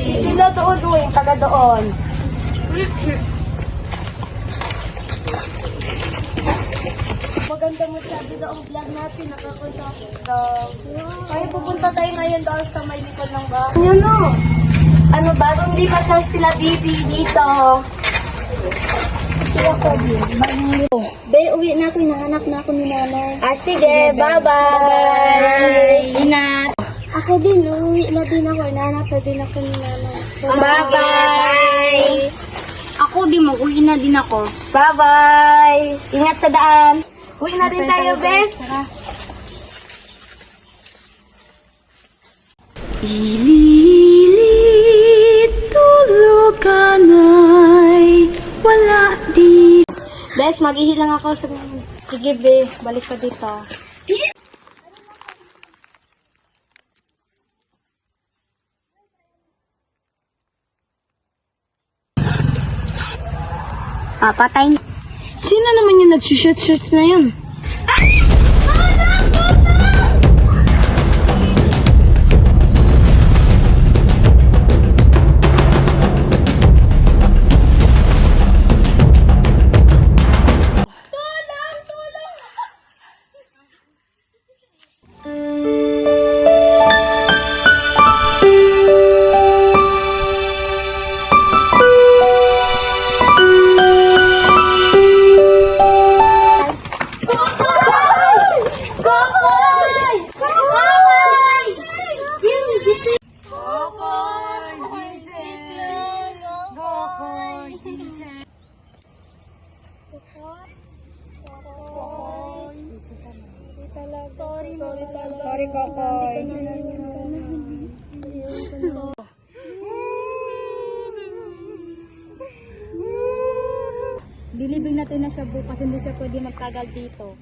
Sila doon, yung taga doon. Maganda mo sabi daw ang vlog natin, nakakontak daw. Kaya pupunta tayo ngayon doon sa may likod ng bahay. Ano? Ano, bagong lipat na sila Bibi dito. Sila ko dito. Be, uwi na ako, hinahanap na ako ni nanay. Sige, bye-bye. Ingat. Ako din, uwi na din ako, hinahanap na din ako ni nanay. Bye-bye. Ako din, mag-uwi na din ako. Bye-bye. Ingat sa daan. Uwi na din tayo, bes. Ililit tulugan ay wala di. Bes, maghihilang ako sa... Sige, bes. Balik ka dito. Papatay. Sino naman yung nag-shoot na yun? Sorry, Kokoy. Dilibing natin na siya bukas, hindi siya pwede magtagal dito.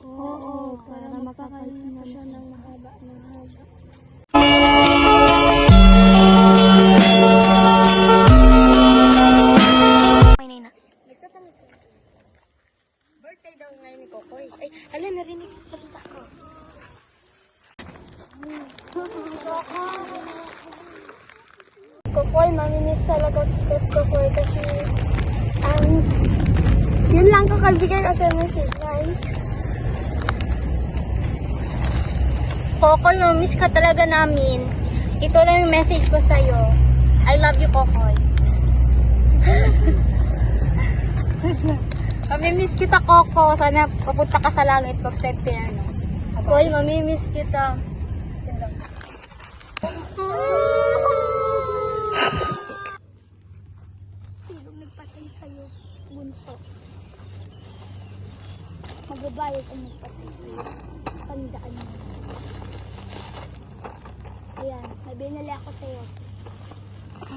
Oo, para makakain na siya ng mahaba. Birthday daw ngayon ni Kokoy. Ay, ala, narinig sa salita ko. Kokoy, maminis talaga kay Kokoy kasi yun lang ko kalbigay kasi message, guys. Kokoy, miss ka talaga namin. Ito lang yung message ko sa'yo. I love you, Kokoy. Mamimiss kita, Koko. Sana papunta ka sa langit pag sa piano. Kokoy, mamimiss kita. Sinong nagpatay sa'yo, bunso? Magbabayad ang nagpatay sa'yo. Tandaan mo. Ayan, may binili ako sa'yo.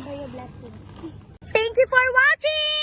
Sa'yo, blessing. Thank you for watching!